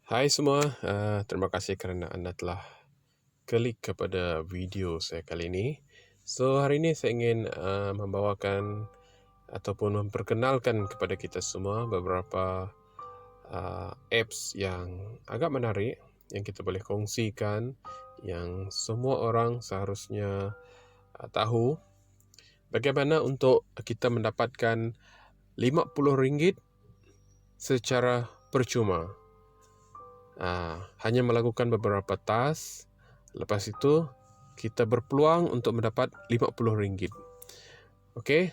Hai semua, terima kasih kerana anda telah klik kepada video saya kali ini. So, hari ini saya ingin membawakan ataupun memperkenalkan kepada kita semua beberapa apps yang agak menarik yang kita boleh kongsikan, yang semua orang seharusnya tahu bagaimana untuk kita mendapatkan RM50 secara percuma. Hanya melakukan beberapa task, lepas itu kita berpeluang untuk mendapat RM50. Okey,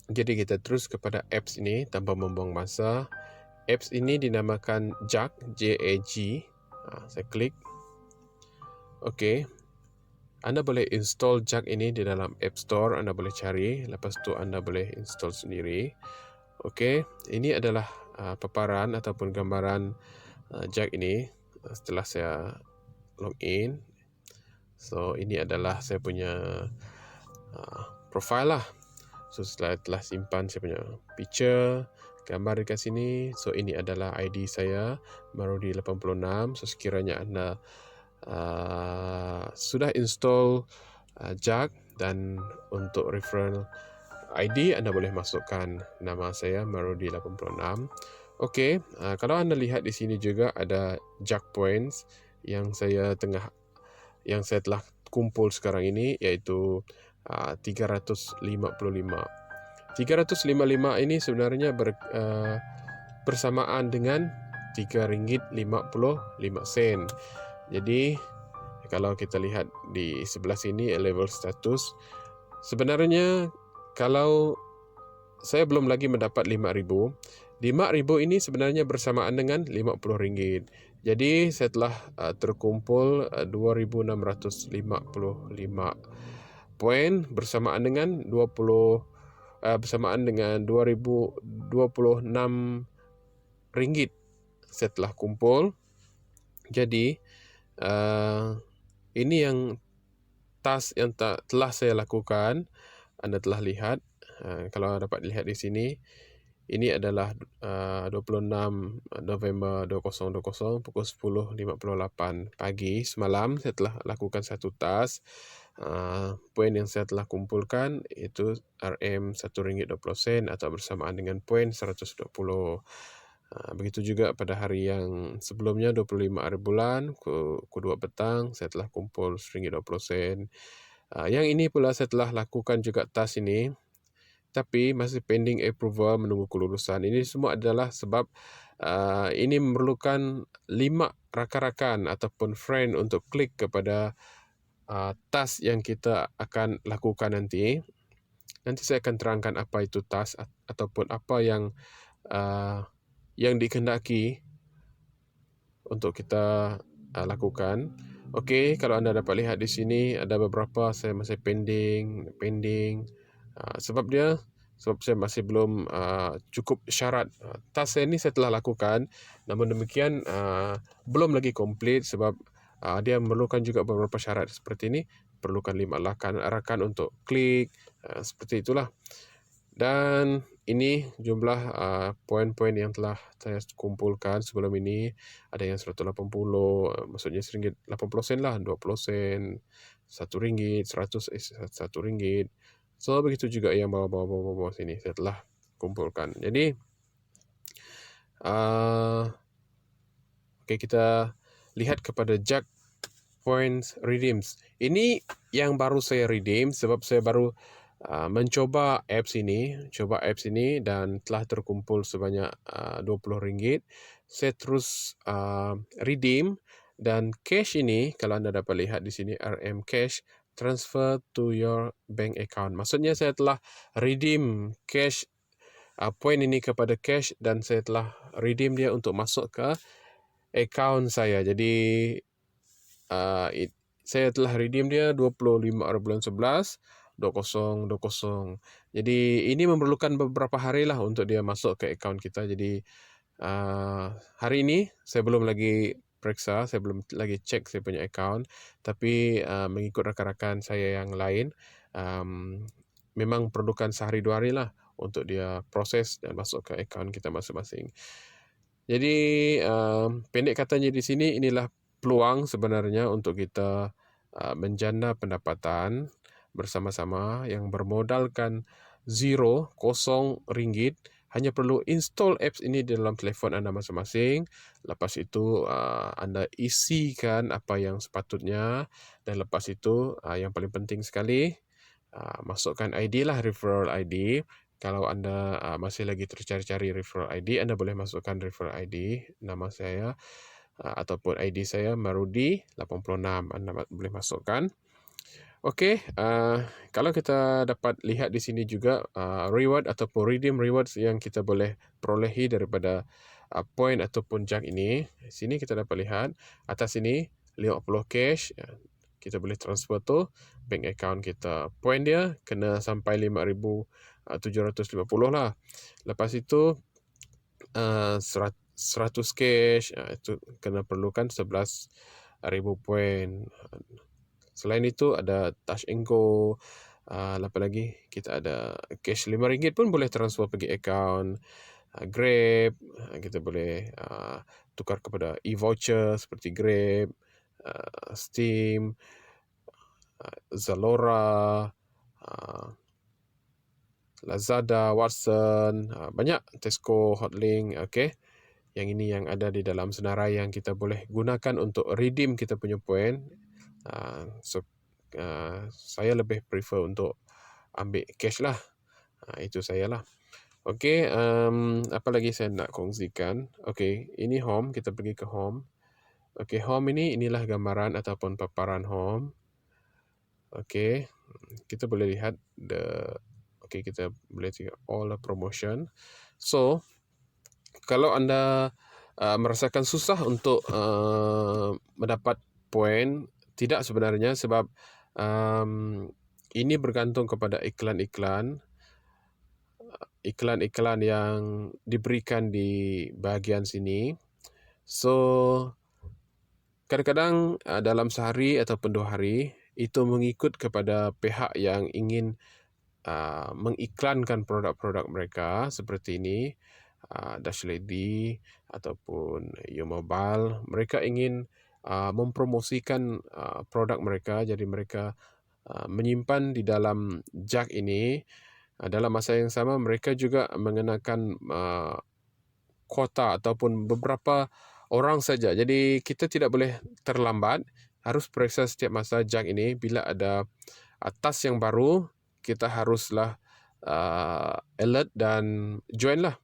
jadi kita terus kepada apps ini tanpa membuang masa. Apps ini dinamakan JAG, J-A-G. Saya klik. Okey, anda boleh install JAG ini di dalam App Store, anda boleh cari, lepas tu anda boleh install sendiri. Okey, ini adalah paparan ataupun gambaran JAG ini setelah saya login. So ini adalah saya punya profile lah. So setelah telah simpan saya punya picture, gambar dekat sini. So ini adalah ID saya, Marudi86. So sekiranya anda sudah install JAG dan untuk referral ID anda boleh masukkan nama saya Marudi86. Okey, kalau anda lihat di sini juga ada JAG points yang saya telah kumpul sekarang ini, iaitu 355. 355 ini sebenarnya bersamaan dengan RM3.55. Jadi kalau kita lihat di sebelah sini level status, sebenarnya kalau saya belum lagi mendapat RM5,000. RM5,000 ini sebenarnya bersamaan dengan RM50. Jadi saya telah terkumpul 2,655 poin bersamaan dengan 2,026 ringgit saya telah kumpul. Jadi ini yang task yang telah saya lakukan. Anda telah lihat, kalau dapat lihat di sini, ini adalah 26 November 2020 pukul 10.58 pagi semalam. Saya telah lakukan satu task. Poin yang saya telah kumpulkan itu RM1.20 atau bersamaan dengan poin 120. Begitu juga pada hari yang sebelumnya, 25 hari bulan, pukul 2 petang, saya telah kumpul RM1.20. Yang ini pula saya telah lakukan juga task ini, tapi masih pending approval, menunggu kelulusan. Ini semua adalah sebab ini memerlukan 5 rakan-rakan ataupun friend untuk klik kepada task yang kita akan lakukan nanti. Nanti saya akan terangkan apa itu task ataupun apa yang dikehendaki untuk kita lakukan. Okey, kalau anda dapat lihat di sini ada beberapa saya masih pending. Sebab saya masih belum cukup syarat. Task saya ini saya telah lakukan, namun demikian belum lagi komplit sebab dia memerlukan juga beberapa syarat seperti ini. Perlukan 5 rakan untuk klik, seperti itulah. Dan ini jumlah poin-poin yang telah saya kumpulkan sebelum ini. Ada yang 180, maksudnya RM1.80 lah, 20 sen, RM1, 100, RM1. So begitu juga yang bawah sini saya telah kumpulkan. Jadi okay, kita lihat kepada JAG points redeems. Ini yang baru saya redeem sebab saya baru mencoba apps ini, dan telah terkumpul sebanyak RM20. Saya terus redeem, dan cash ini kalau anda dapat lihat di sini, RM cash transfer to your bank account. Maksudnya saya telah redeem cash poin ini kepada cash, dan saya telah redeem dia untuk masuk ke account saya. Jadi saya telah redeem dia 25 hari bulan 11 2020. Jadi ini memerlukan beberapa hari lah untuk dia masuk ke akaun kita. Jadi hari ini saya belum lagi periksa, saya belum lagi cek saya punya akaun, tapi mengikut rakan-rakan saya yang lain, memang perlukan sehari 2 hari lah untuk dia proses dan masuk ke akaun kita masing-masing. Jadi pendek katanya di sini, inilah peluang sebenarnya untuk kita menjana pendapatan bersama-sama yang bermodalkan kosong ringgit. Hanya perlu install apps ini di dalam telefon anda masing-masing. Lepas itu anda isikan apa yang sepatutnya, dan lepas itu yang paling penting sekali, masukkan ID lah, referral ID. Kalau anda masih lagi tercari-cari referral ID, anda boleh masukkan referral ID nama saya ataupun ID saya Marudi 86. Anda boleh masukkan. Okey, kalau kita dapat lihat di sini juga reward ataupun redeem rewards yang kita boleh perolehi daripada point ataupun junk ini. Sini kita dapat lihat atas ini 50 cash, kita boleh transfer tu bank account kita. Point dia kena sampai 5,750 lah. Lepas itu 100 cash, itu kena perlukan 11,000 point. Selain itu ada touch and go. Apa lagi? Kita ada cash RM5 pun boleh transfer pergi account. Grab, kita boleh tukar kepada e-voucher seperti Grab, Steam, Zalora, Lazada, Watson, banyak, Tesco, Hotlink, okey. Yang ini yang ada di dalam senarai yang kita boleh gunakan untuk redeem kita punya point. So saya lebih prefer untuk ambil cash lah. Itu saya lah. Okey, apa lagi saya nak kongsikan? Okey, ini home, kita pergi ke home. Okey, home inilah gambaran ataupun paparan home. Okey, kita boleh lihat kita boleh tengok all the promotion. So, kalau anda merasakan susah untuk mendapat point, tidak sebenarnya, sebab ini bergantung kepada iklan-iklan yang diberikan di bahagian sini. So, kadang-kadang dalam sehari ataupun 2 hari, itu mengikut kepada pihak yang ingin mengiklankan produk-produk mereka seperti ini, Dash Lady ataupun U-Mobile. Mereka ingin mempromosikan produk mereka, jadi mereka menyimpan di dalam jug ini. Dalam masa yang sama, mereka juga mengenakan kuota ataupun beberapa orang saja. Jadi kita tidak boleh terlambat, harus periksa setiap masa jug ini. Bila ada tas yang baru, kita haruslah alert dan join lah.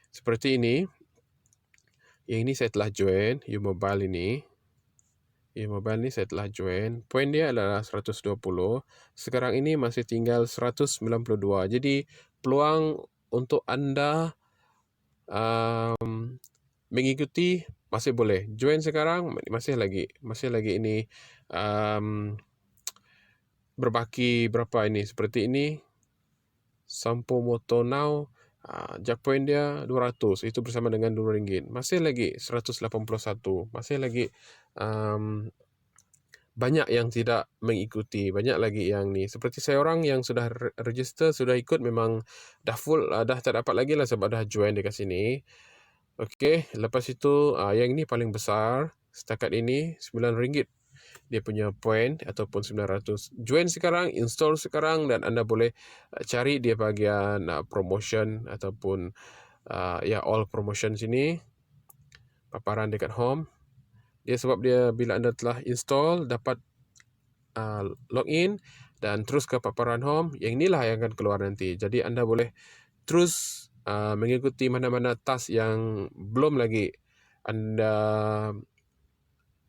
Seperti ini. Yang ini saya telah join, U-Mobile ini. U-Mobile ni saya telah join. Point dia adalah 120. Sekarang ini masih tinggal 192. Jadi peluang untuk anda mengikuti masih boleh. Join sekarang masih lagi ini berbaki berapa ini. Seperti ini. Sampo Moto Now, jug point dia 200. Itu bersama dengan RM2. Masih lagi 181. Masih lagi banyak yang tidak mengikuti. Banyak lagi yang ni. Seperti saya orang yang sudah register, sudah ikut, memang dah full, dah tak dapat lagi lah sebab dah join dekat sini. Okey, lepas itu yang ini paling besar. Setakat ini RM9 dia punya point ataupun 900. Join sekarang, install sekarang, dan anda boleh cari dia bahagian promotion ataupun all promotion sini. Paparan dekat home. Dia sebab dia bila anda telah install, dapat login dan terus ke paparan home, yang inilah yang akan keluar nanti. Jadi anda boleh terus mengikuti mana-mana task yang belum lagi anda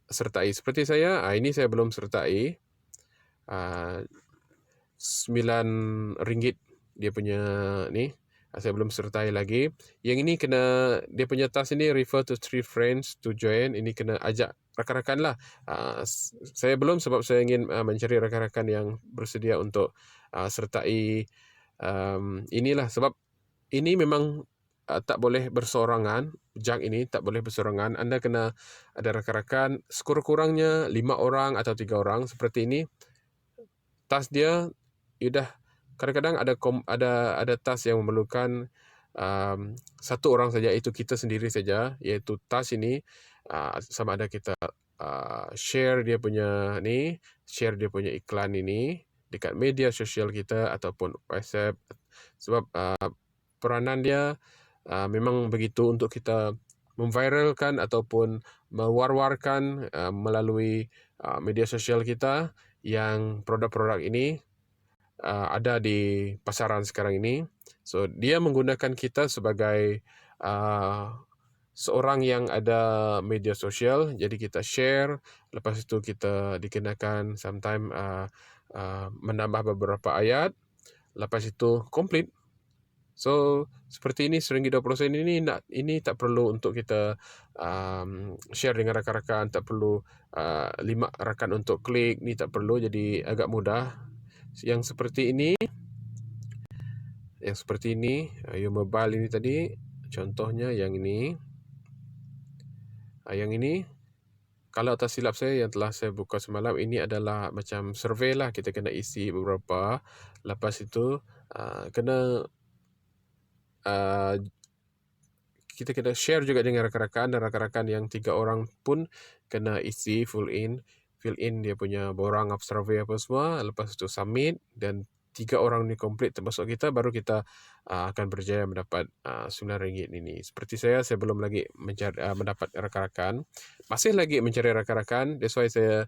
sertai. Seperti saya, ini saya belum sertai. RM9 dia punya ni. Saya belum sertai lagi. Yang ini kena, dia punya task ini refer to 3 friends to join. Ini kena ajak rakan-rakan lah. Saya belum sebab saya ingin mencari rakan-rakan yang bersedia untuk sertai inilah. Sebab ini memang tak boleh bersorangan. Jug ini tak boleh bersorangan. Anda kena ada rakan-rakan, sekurang-kurangnya 5 orang atau 3 orang. Seperti ini. Task dia, kadang-kadang ada task yang memerlukan satu orang saja, itu kita sendiri saja, iaitu tas ini, sama ada kita share dia punya iklan ini dekat media sosial kita ataupun WhatsApp, sebab peranan dia memang begitu untuk kita memviralkan ataupun mewar-warkan melalui media sosial kita yang produk-produk ini ada di pasaran sekarang ini. So dia menggunakan kita sebagai seorang yang ada media sosial, jadi kita share, lepas itu kita dikenakan sometime menambah beberapa ayat, lepas itu komplit. So seperti ini RM1.20 ini tak perlu untuk kita share dengan rakan-rakan, tak perlu 5 rakan untuk klik, ni tak perlu, jadi agak mudah. Yang seperti ini, mobile ini tadi, contohnya yang ini. Yang ini, kalau tak silap saya yang telah saya buka semalam, ini adalah macam survey lah, kita kena isi beberapa. Lepas itu kena kita kena share juga dengan rakan-rakan, dan rakan-rakan yang 3 orang pun kena isi fill in dia punya borang apa survey apa semua. Lepas itu submit, dan 3 orang ni complete termasuk kita, baru kita akan berjaya mendapat RM9 ini. Seperti saya belum lagi mencari, mendapat rakan-rakan, masih lagi mencari rakan-rakan. That's why saya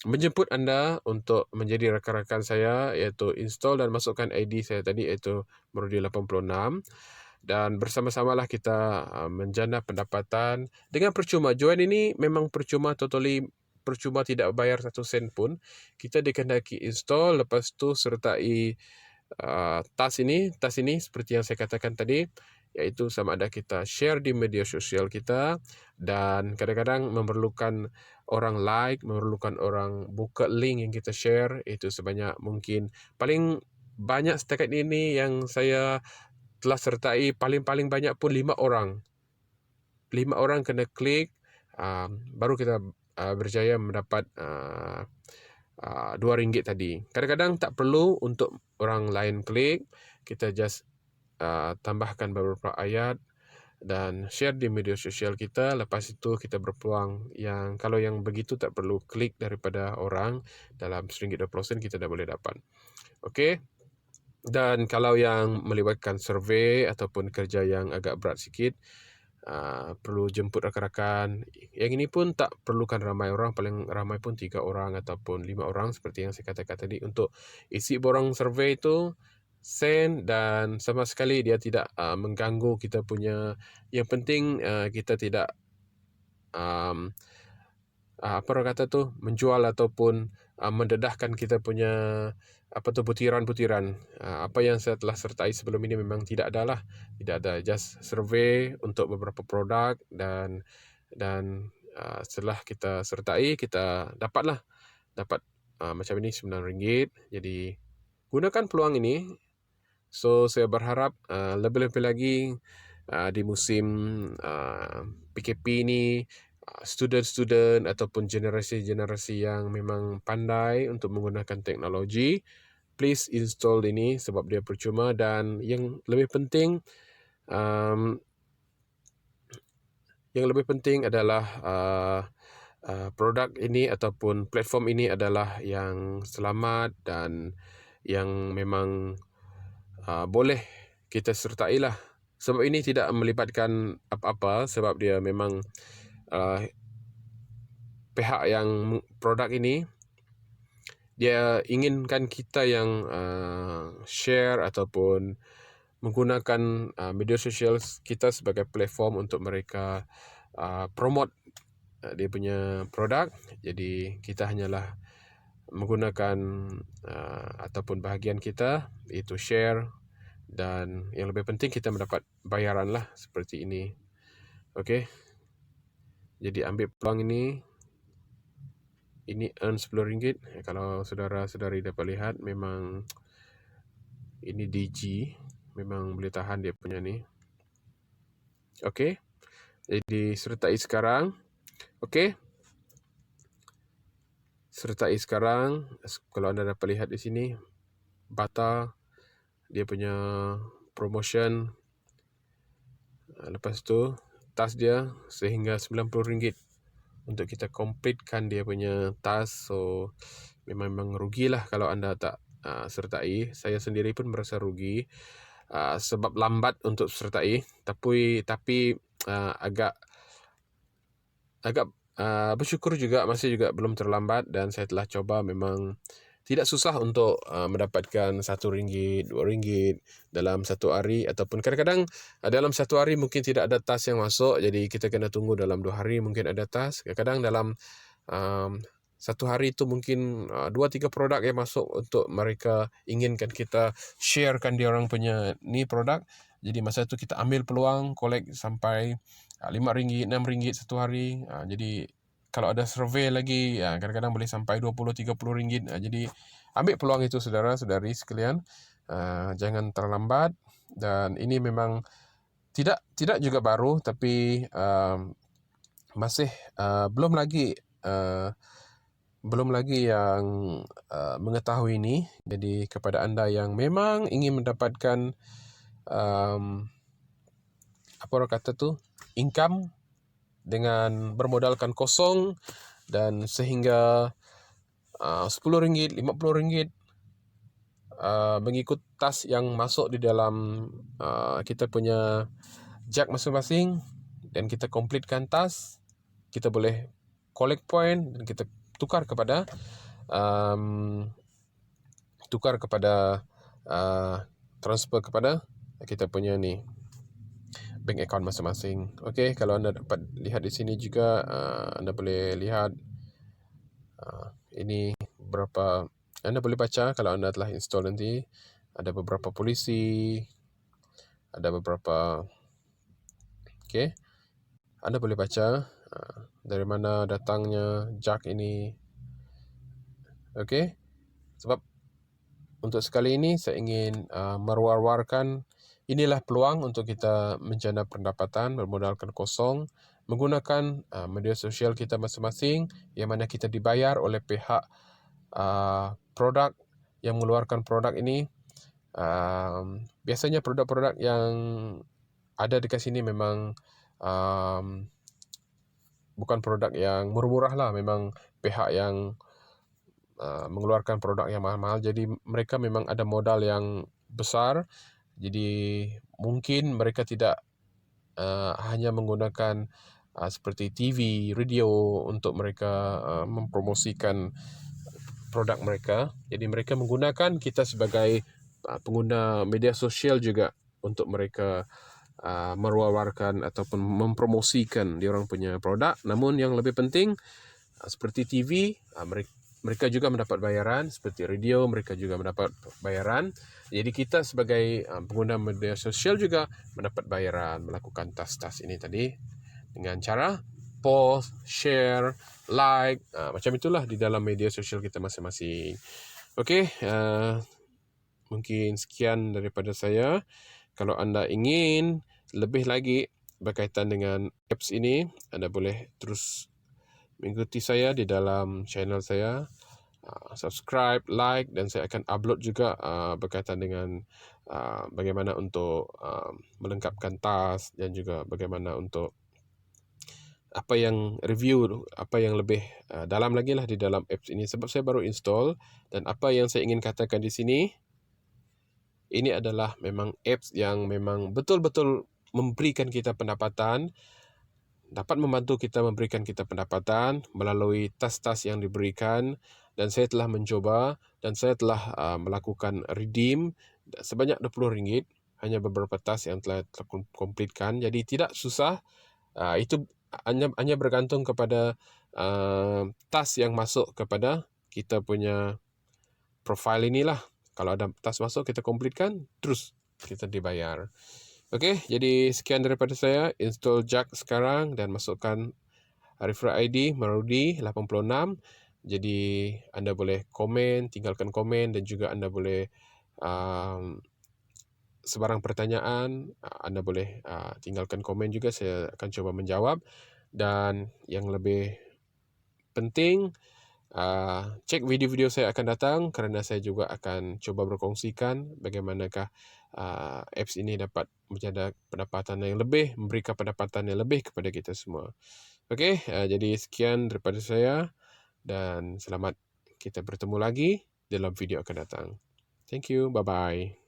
menjemput anda untuk menjadi rakan-rakan saya, iaitu install dan masukkan ID saya tadi, iaitu Murudi86, dan bersama-samalah kita menjana pendapatan dengan percuma. Join ini memang percuma, totally percuma, tidak bayar 1 sen pun. Kita dikehendaki install, lepas tu sertai tas ini seperti yang saya katakan tadi, iaitu sama ada kita share di media sosial kita, dan kadang-kadang memerlukan orang like, memerlukan orang buka link yang kita share, itu sebanyak mungkin. Paling banyak setakat ini yang saya telah sertai, paling banyak pun 5 orang. 5 orang kena klik, baru kita berjaya mendapat RM2 tadi. Kadang-kadang tak perlu untuk orang lain klik, kita just tambahkan beberapa ayat dan share di media sosial kita. Lepas itu kita berpeluang yang kalau yang begitu tak perlu klik daripada orang, dalam RM1.20 kita dah boleh dapat. Okey. Dan kalau yang melibatkan survei ataupun kerja yang agak berat sikit, perlu jemput rakan-rakan. Yang ini pun tak perlukan ramai orang, paling ramai pun 3 orang ataupun 5 orang, seperti yang saya katakan tadi. Untuk isi borang survei itu send, dan sama sekali dia tidak mengganggu kita punya. Yang penting kita tidak apa orang kata tu, menjual ataupun mendedahkan kita punya butiran-butiran. Apa yang saya telah sertai sebelum ini memang tidak ada, just survey untuk beberapa produk, dan setelah kita sertai, kita dapat macam ini RM9. Jadi gunakan peluang ini. So saya berharap lebih-lebih lagi di musim PKP ini, student ataupun generasi-generasi yang memang pandai untuk menggunakan teknologi, please install ini sebab dia percuma. Dan yang lebih penting adalah produk ini ataupun platform ini adalah yang selamat dan yang memang boleh kita sertai lah. Sebab ini tidak melibatkan apa-apa, sebab dia memang pihak yang produk ini, dia inginkan kita yang share ataupun menggunakan media sosial kita sebagai platform untuk mereka promote dia punya produk. Jadi kita hanyalah menggunakan ataupun bahagian kita, iaitu share, dan yang lebih penting kita mendapat bayaran lah, seperti ini. Okey. Jadi ambil peluang ini earn RM10. Kalau saudara-saudari dapat lihat, memang ini DG, memang boleh tahan dia punya ni. Okey. Jadi sertai sekarang. Okey. Sertai sekarang. Kalau anda dapat lihat di sini, Bata dia punya promotion. Lepas tu tas dia sehingga RM90 untuk kita completekan dia punya tas. So memang rugilah kalau anda tak sertai. Saya sendiri pun merasa rugi sebab lambat untuk sertai, tapi agak bersyukur juga, masih juga belum terlambat, dan saya telah coba. Memang tidak susah untuk mendapatkan RM1, RM2 dalam satu hari, ataupun kadang-kadang dalam satu hari mungkin tidak ada tas yang masuk, jadi kita kena tunggu dalam 2 hari mungkin ada tas. Kadang-kadang dalam satu hari itu mungkin 2-3 produk yang masuk untuk mereka inginkan kita sharekan dia orang punya ni produk. Jadi masa itu kita ambil peluang collect sampai RM5, RM6 satu hari. Jadi kalau ada survey lagi, kadang-kadang boleh sampai RM20-30. Jadi ambil peluang itu, saudara-saudari sekalian. Jangan terlambat. Dan ini memang tidak juga baru, tapi masih belum lagi yang mengetahui ini. Jadi kepada anda yang memang ingin mendapatkan apa orang kata tu, income dengan bermodalkan kosong, dan sehingga RM10, RM50 mengikut tas yang masuk di dalam kita punya jack masing-masing, dan kita completekan tas, kita boleh collect point dan kita tukar kepada transfer kepada kita punya ni bank account masing-masing. Okey, kalau anda dapat lihat di sini juga, anda boleh lihat ini berapa. Anda boleh baca kalau anda telah install nanti. Ada beberapa polisi, ada beberapa. Okey, anda boleh baca dari mana datangnya jack ini. Okey, sebab untuk sekali ini saya ingin merwar-warkan, inilah peluang untuk kita menjana pendapatan bermodalkan kosong menggunakan media sosial kita masing-masing, yang mana kita dibayar oleh pihak produk yang mengeluarkan produk ini. Biasanya produk-produk yang ada dekat sini memang bukan produk yang murah-murah lah. Memang pihak yang mengeluarkan produk yang mahal-mahal. Jadi mereka memang ada modal yang besar. Jadi mungkin mereka tidak hanya menggunakan seperti TV, radio untuk mereka mempromosikan produk mereka. Jadi mereka menggunakan kita sebagai pengguna media sosial juga untuk mereka merwawarkan ataupun mempromosikan diorang punya produk. Namun yang lebih penting, seperti TV, mereka juga mendapat bayaran. Seperti radio, mereka juga mendapat bayaran. Jadi kita sebagai pengguna media sosial juga mendapat bayaran melakukan tas-tas ini tadi, dengan cara post, share, like, macam itulah di dalam media sosial kita masing-masing. Okey, mungkin sekian daripada saya. Kalau anda ingin lebih lagi berkaitan dengan apps ini, anda boleh terus mengikuti saya di dalam channel saya. Subscribe, like, dan saya akan upload juga berkaitan dengan bagaimana untuk melengkapkan tas, dan juga bagaimana untuk apa yang review, apa yang lebih dalam lagi lah di dalam apps ini. Sebab saya baru install, dan apa yang saya ingin katakan di sini, ini adalah memang apps yang memang betul-betul memberikan kita pendapatan, dapat membantu kita memberikan kita pendapatan melalui tas-tas yang diberikan. Dan saya telah mencoba, dan saya telah melakukan redeem sebanyak RM20. Hanya beberapa tas yang telah terkompletkan. Jadi tidak susah. Itu hanya bergantung kepada tas yang masuk kepada kita punya profile inilah. Kalau ada tas masuk, kita completekan, terus kita dibayar. Okey, jadi sekian daripada saya. Install jack sekarang dan masukkan referral ID Marudi 86. Jadi anda boleh komen, tinggalkan komen, dan juga anda boleh sebarang pertanyaan, anda boleh tinggalkan komen juga. Saya akan cuba menjawab. Dan yang lebih penting, Cek video-video saya akan datang kerana saya juga akan cuba berkongsikan bagaimanakah apps ini dapat menjadi pendapatan yang lebih, memberikan pendapatan yang lebih kepada kita semua. Okey, jadi sekian daripada saya dan selamat kita bertemu lagi dalam video akan datang. Thank you, bye-bye.